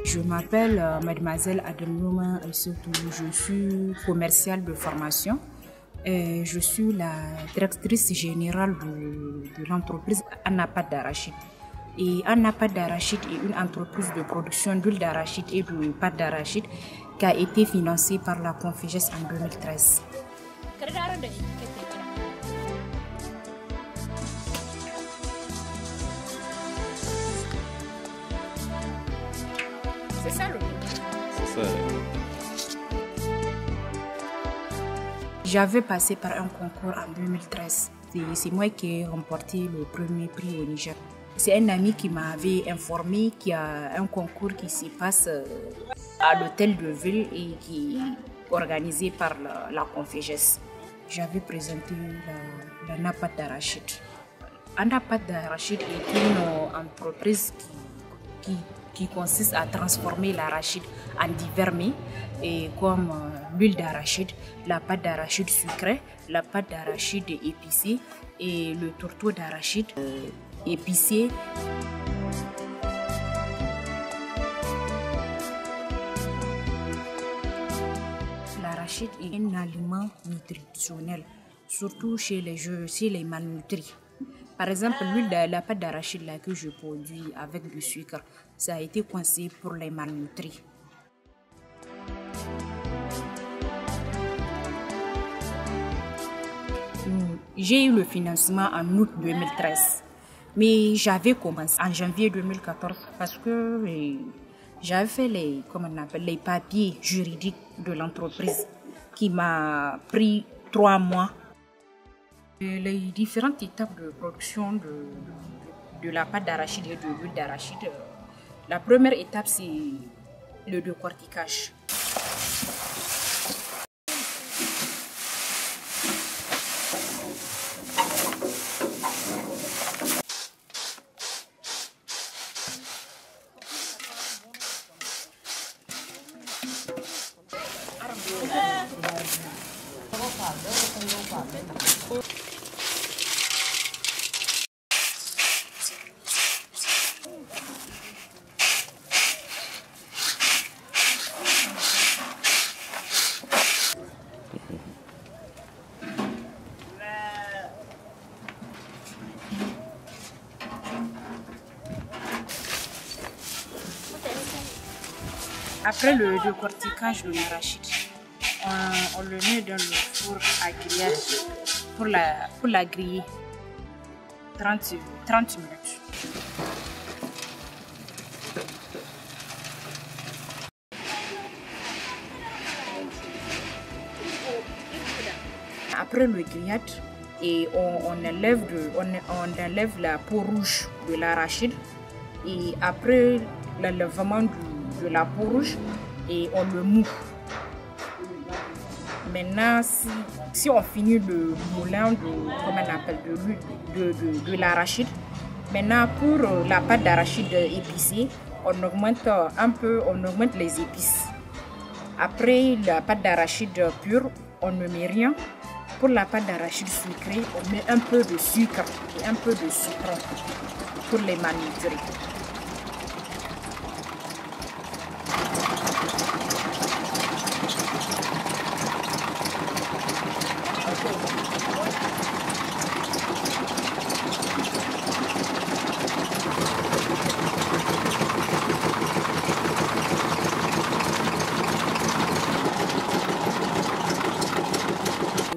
Je m'appelle Mademoiselle Ademnouma Aïssatou, je suis commerciale de formation et je suis la directrice générale de l'entreprise Anapat d'Arachide. Et Anapat d'Arachide est une entreprise de production d'huile d'arachide et de pâte d'arachide qui a été financée par la Conféges en 2013. C'est ça le C'est ça. J'avais passé par un concours en 2013. C'est moi qui ai remporté le premier prix au Niger. C'est un ami qui m'avait informé qu'il y a un concours qui se passe à l'hôtel de ville et qui est organisé par la Conféges. J'avais présenté la Napat d'Arachide. Anapat d'Arachide est une entreprise qui consiste à transformer l'arachide en divers mets, et comme l'huile d'arachide, la pâte d'arachide sucrée, la pâte d'arachide épicée et le tourteau d'arachide épicé. L'arachide est un aliment nutritionnel, surtout chez les malnutris. Par exemple, l'huile de la pâte d'arachide que je produis avec du sucre, ça a été conseillé pour les malnutris. J'ai eu le financement en août 2013, mais j'avais commencé en janvier 2014 parce que j'avais fait les papiers juridiques de l'entreprise qui m'a pris 3 mois. Les différentes étapes de production de la pâte d'arachide et de l'huile d'arachide. La première étape, c'est le décortiquage. Après le décortiquage de l'arachide, on le met dans le four à grillage pour la griller 30 minutes. Après le grillage, et on enlève la peau rouge de l'arachide, et après l'enlèvement de la peau rouge, et on le moule. Maintenant, si on finit le moulin de l'arachide, maintenant pour la pâte d'arachide épicée, on augmente un peu, les épices. Après la pâte d'arachide pure, on ne met rien. Pour la pâte d'arachide sucrée, on met un peu de sucre et un peu de sucre pour les malnutris.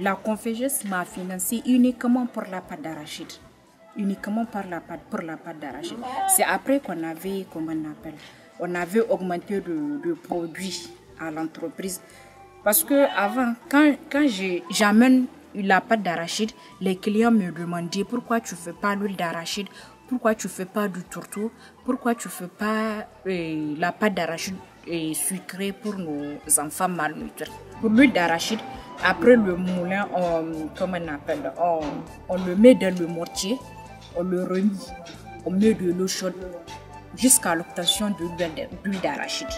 La Conféges m'a financé uniquement pour la pâte d'arachide. Uniquement pour la pâte d'arachide. C'est après qu'on avait, on avait augmenté de produits à l'entreprise. Parce que avant, quand j'amène la pâte d'arachide, les clients me demandaient pourquoi tu ne fais pas l'huile d'arachide, pourquoi tu ne fais pas du tourteau, pourquoi tu ne fais pas la pâte d'arachide sucrée pour nos enfants malnutris. Pour l'huile d'arachide, après le moulin, on le met dans le mortier, on le remet, on met de l'eau chaude, jusqu'à l'obtention de l'huile d'arachide.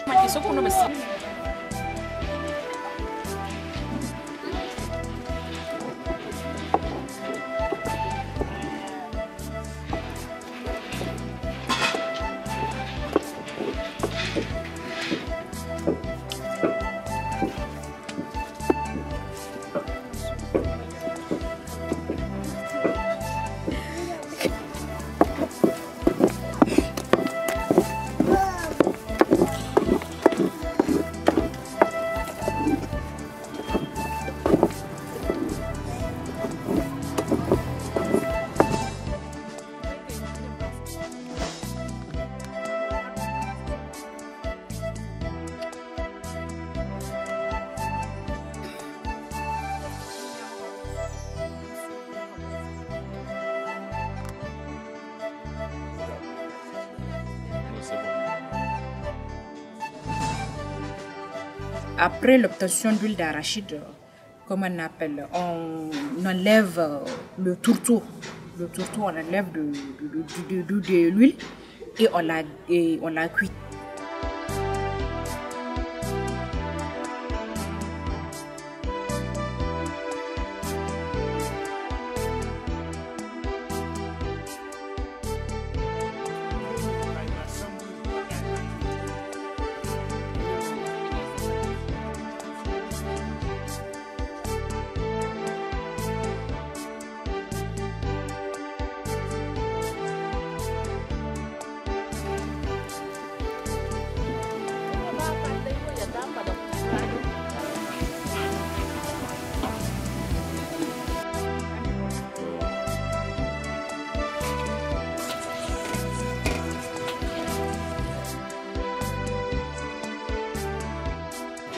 Après l'obtention d'huile d'arachide, comme on appelle, on enlève le tourteau. Le tourteau, on enlève de l'huile et on la cuit.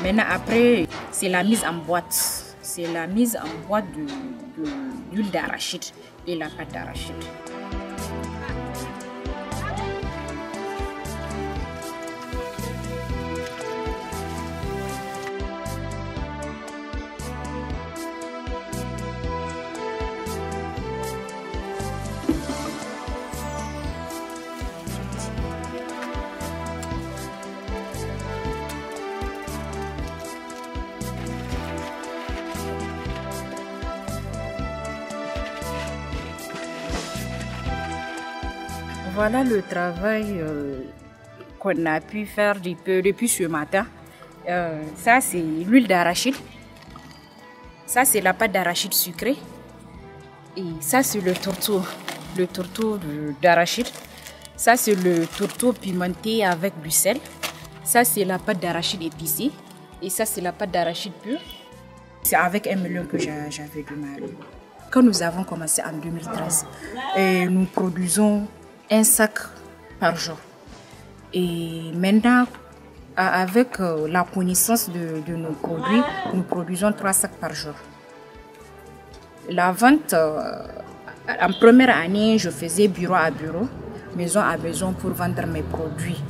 Maintenant, après, c'est la mise en boîte. C'est la mise en boîte de l'huile d'arachide et la pâte d'arachide. Voilà le travail qu'on a pu faire depuis ce matin. Ça, c'est l'huile d'arachide. Ça, c'est la pâte d'arachide sucrée. Et ça, c'est le tourteau d'arachide. Ça, c'est le tourteau pimenté avec du sel. Ça, c'est la pâte d'arachide épicée. Et ça, c'est la pâte d'arachide pure. C'est avec 1 million que j'avais démarré. Quand nous avons commencé en 2013, nous produisons 1 sac par jour. Et maintenant, avec la connaissance de nos produits, nous produisons 3 sacs par jour. La vente, en première année, je faisais bureau à bureau, maison à maison pour vendre mes produits.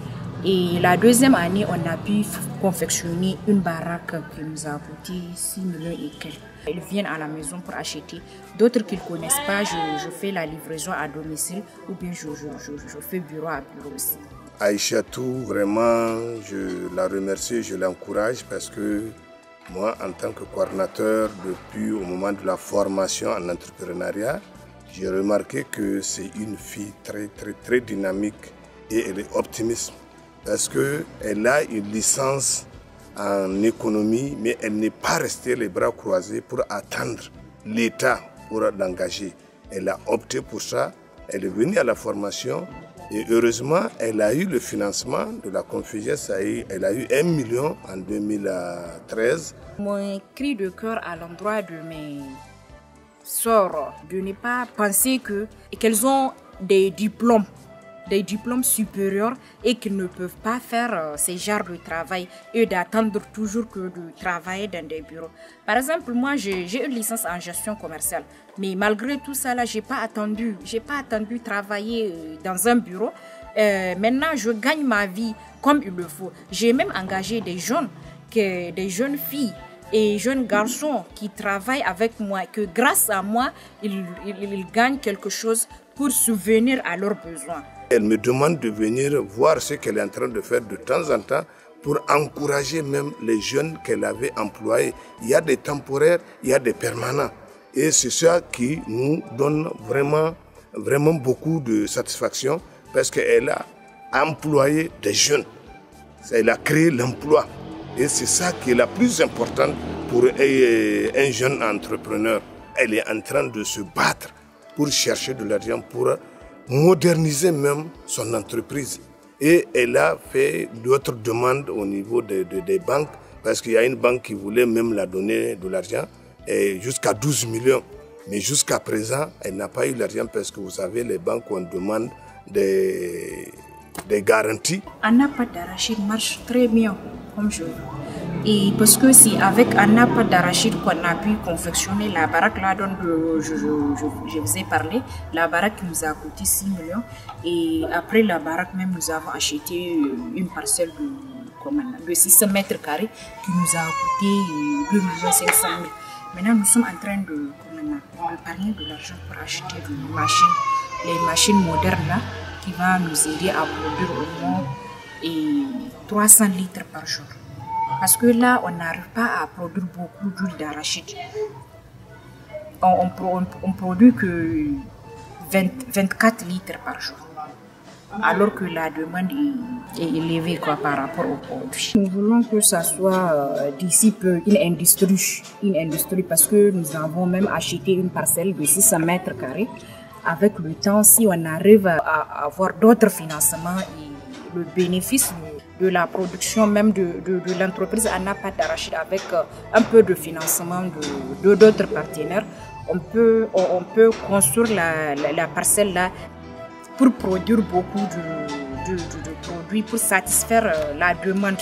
Et la deuxième année, on a pu confectionner une baraque qui nous a coûté 6 millions et quelques. Ils viennent à la maison pour acheter. D'autres qui ne connaissent pas, je fais la livraison à domicile ou bien je fais bureau à bureau aussi. Aïchatou, vraiment, je la remercie, je l'encourage parce que moi, en tant que coordinateur, depuis au moment de la formation en entrepreneuriat, j'ai remarqué que c'est une fille très dynamique et elle est optimiste parce qu'elle a une licence en économie, mais elle n'est pas restée les bras croisés pour attendre l'État pour l'engager. Elle a opté pour ça, elle est venue à la formation et heureusement, elle a eu le financement de la Configès, elle a eu 1 million en 2013. Mon cri de cœur à l'endroit de mes sœurs, de ne pas penser qu'elles ont des diplômes supérieurs et qu'ils ne peuvent pas faire ces genres de travail et d'attendre toujours que de travailler dans des bureaux. Par exemple, moi, j'ai une licence en gestion commerciale, mais malgré tout ça, là, j'ai pas attendu travailler dans un bureau. Maintenant, je gagne ma vie comme il le faut. J'ai même engagé des jeunes filles et jeunes garçons qui travaillent avec moi, que grâce à moi, ils gagnent quelque chose pour subvenir à leurs besoins. Elle me demande de venir voir ce qu'elle est en train de faire de temps en temps pour encourager même les jeunes qu'elle avait employés. Il y a des temporaires, il y a des permanents. Et c'est ça qui nous donne vraiment beaucoup de satisfaction parce qu'elle a employé des jeunes. Elle a créé l'emploi. Et c'est ça qui est la plus importante pour un jeune entrepreneur. Elle est en train de se battre pour chercher de l'argent, pour moderniser même son entreprise. Et elle a fait d'autres demandes au niveau des banques, parce qu'il y a une banque qui voulait même la donner de l'argent, jusqu'à 12 millions. Mais jusqu'à présent, elle n'a pas eu l'argent parce que vous savez, les banques, on demande des garanties. Anna Pâte d'arachide marche très bien, comme je veux. Et parce que c'est avec Anna Pâte d'arachide qu'on a pu confectionner la baraque là dont je vous ai parlé. La baraque nous a coûté 6 millions. Et après la baraque même, nous avons acheté une parcelle de 600 mètres carrés qui nous a coûté 2 500 000. Maintenant, nous sommes en train de parler de l'argent pour acheter des machines, les machines modernes là, qui vont nous aider à produire au moins 300 litres par jour. Parce que là, on n'arrive pas à produire beaucoup d'huile d'arachide. On produit que 24 litres par jour. Alors que la demande est élevée par rapport au produit. Nous voulons que ça soit d'ici peu une industrie parce que nous avons même acheté une parcelle de 600 mètres carrés. Avec le temps, si on arrive à avoir d'autres financements et le bénéfice de la production même de l'entreprise Anna Pâte d'arachide avec un peu de financement d'autres partenaires, on peut construire la parcelle là pour produire beaucoup de produits pour satisfaire la demande.